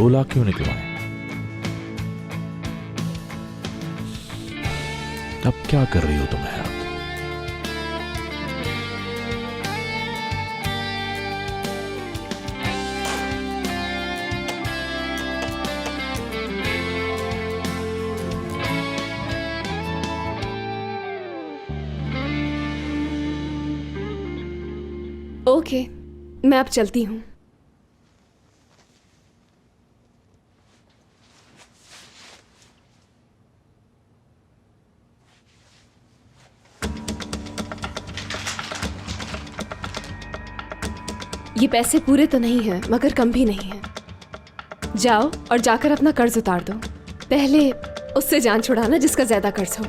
2 लाख क्यों निकलवाए? अब क्या कर रही हो तुम हयात? ओके, मैं अब चलती हूँ। ये पैसे पूरे तो नहीं हैं, मगर कम भी नहीं है। जाओ और जाकर अपना कर्ज उतार दो। पहले उससे जान छुड़ाना जिसका ज्यादा कर्ज हो।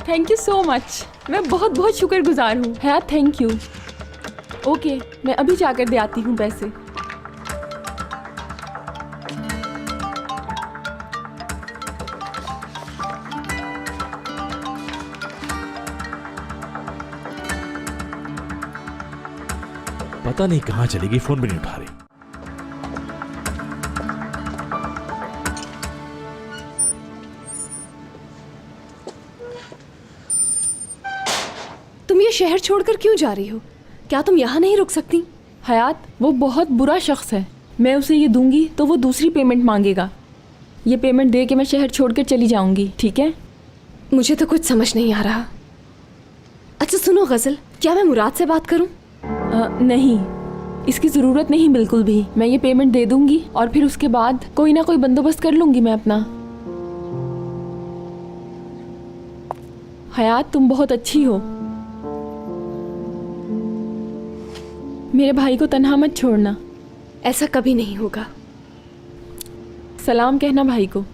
Thank you so much. मैं बहुत बहुत शुक्रगुजार हूँ हयात, थैंक यू। ओके, मैं अभी जाकर दे आती हूँ पैसे। पता नहीं कहां चली गई, फोन भी नहीं उठा रही। तुम ये शहर छोड़कर क्यों जा रही हो? क्या तुम यहाँ नहीं रुक सकती? हयात, वो बहुत बुरा शख्स है। मैं उसे ये दूंगी तो वो दूसरी पेमेंट मांगेगा। ये पेमेंट दे के मैं शहर छोड़कर चली जाऊंगी, ठीक है? मुझे तो कुछ समझ नहीं आ रहा। अच्छा सुनो गजल, क्या मैं मुराद से बात करूं? नहीं, इसकी ज़रूरत नहीं बिल्कुल भी। मैं ये पेमेंट दे दूंगी और फिर उसके बाद कोई ना कोई बंदोबस्त कर लूंगी मैं अपना। हयात, तुम बहुत अच्छी हो। मेरे भाई को तन्हा मत छोड़ना। ऐसा कभी नहीं होगा। सलाम कहना भाई को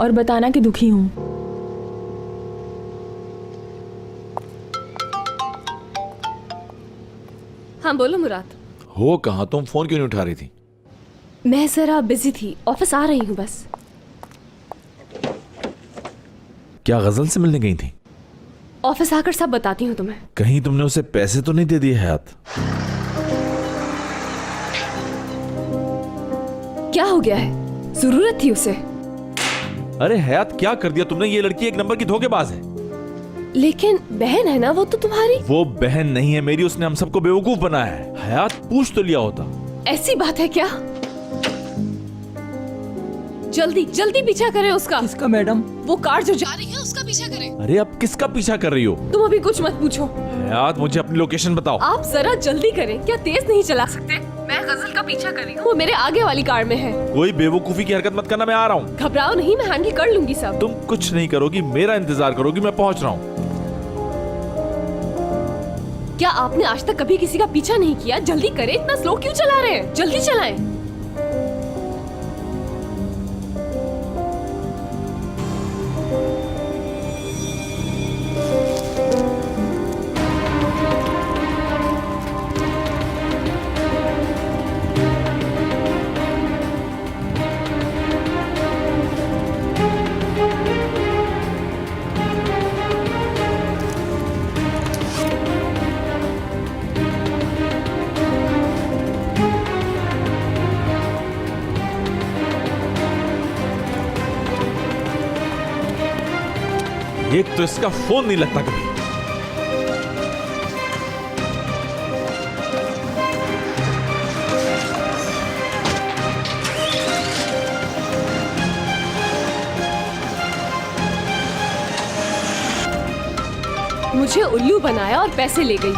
और बताना कि दुखी हूँ। हाँ बोलो मुराद। हो कहां तुम? फोन क्यों नहीं उठा रही थी? मैं जरा बिजी थी, ऑफिस आ रही हूँ बस। क्या गजल से मिलने गई थी? ऑफिस आकर सब बताती हूँ तुम्हें। कहीं तुमने उसे पैसे तो नहीं दे दिए हयात? क्या हो गया है? जरूरत थी उसे। अरे हयात, क्या कर दिया तुमने? ये लड़की एक नंबर की धोखेबाज है। लेकिन बहन है ना वो तो तुम्हारी। वो बहन नहीं है मेरी, उसने हम सबको बेवकूफ बनाया है। हयात, पूछ तो लिया होता। ऐसी बात है क्या? जल्दी जल्दी पीछा करें उसका। किसका मैडम? वो कार जो जा रही है उसका पीछा करें। अरे अब किसका पीछा कर रही हो? तुम अभी कुछ मत पूछो। हयात, मुझे अपनी लोकेशन बताओ। आप जरा जल्दी करें। क्या तेज नहीं चला सकते? मैं गजल का पीछा कर रही हूँ, वो मेरे आगे वाली कार में है। कोई बेवकूफी की हरकत मत करना, मैं आ रहा हूँ। घबराओ नहीं, मैं हैंडल कर लूंगी सब। तुम कुछ नहीं करोगी, मेरा इंतजार करोगी, मैं पहुंच रहा हूँ। क्या आपने आज तक कभी किसी का पीछा नहीं किया? जल्दी करें, इतना स्लो क्यों चला रहे हैं? जल्दी चलाएं। एक तो इसका फोन नहीं लगता कभी। मुझे उल्लू बनाया और पैसे ले गई।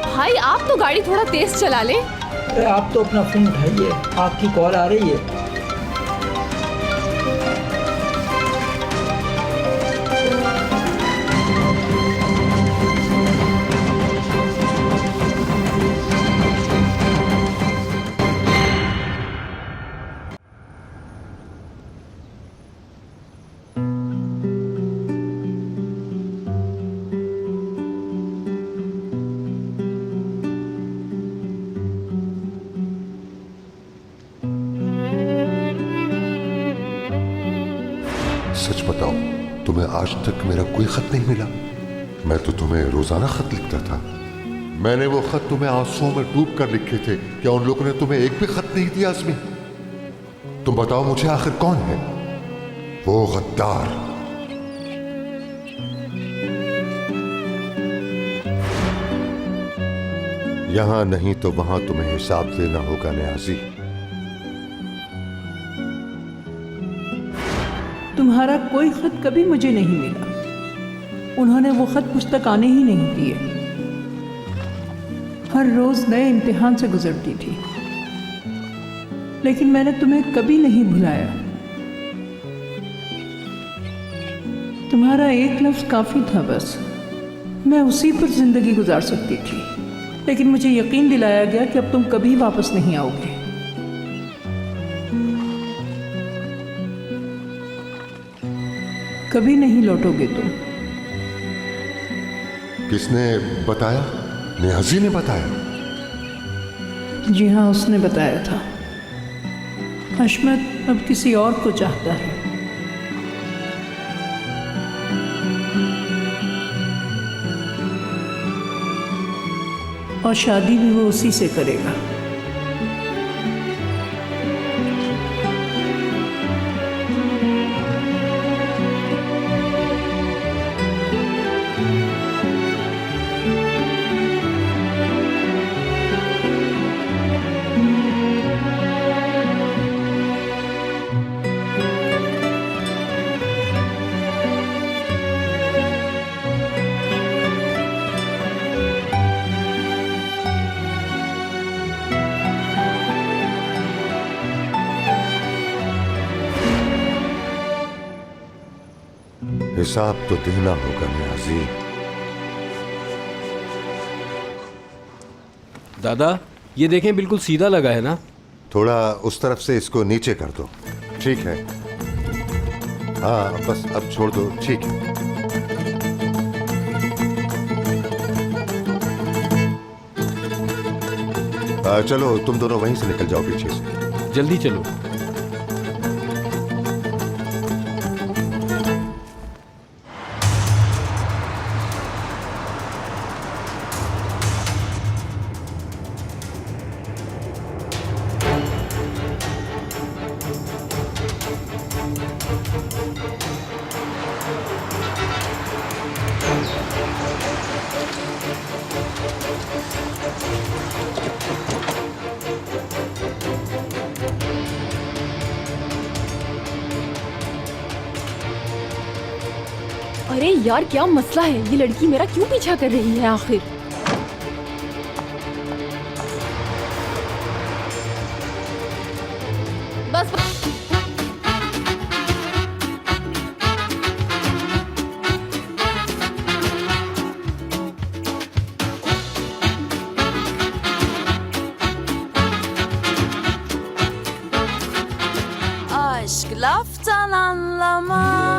भाई आप तो गाड़ी थोड़ा तेज चला ले। अरे आप तो अपना फोन उठाइए, आपकी कॉल आ रही है। सच बताओ, तुम्हें आज तक मेरा कोई खत नहीं मिला? मैं तो तुम्हें रोजाना खत लिखता था। मैंने वो खत तुम्हें आंसुओं में डूब कर लिखे थे। क्या उन लोगों ने तुम्हें एक भी खत नहीं दिया आज़मी? तुम बताओ मुझे आखिर कौन है वो गद्दार? यहां नहीं तो वहां तुम्हें हिसाब देना होगा न्याजी। तुम्हारा कोई खत कभी मुझे नहीं मिला। उन्होंने वो खत मुझ तक आने ही नहीं दिए। हर रोज नए इम्तिहान से गुजरती थी, लेकिन मैंने तुम्हें कभी नहीं भुलाया। तुम्हारा एक लफ्ज काफी था, बस मैं उसी पर जिंदगी गुजार सकती थी। लेकिन मुझे यकीन दिलाया गया कि अब तुम कभी वापस नहीं आओगे। कभी नहीं लौटोगे तुम। किसने बताया? न्याजी ने बताया? जी हाँ, उसने बताया था। हशमत अब किसी और को चाहता है। और शादी भी वो उसी से करेगा। हिसाब तो देना होगा न्याजी। दादा, ये देखें, बिल्कुल सीधा लगा है ना? थोड़ा उस तरफ से इसको नीचे कर दो। ठीक है, हाँ बस अब छोड़ दो। ठीक है। चलो तुम दोनों वहीं से निकल जाओ पीछे से। जल्दी चलो। अरे यार, क्या मसला है? ये लड़की मेरा क्यों पीछा कर रही है आखिर? बस Aşk laftan anlamaz.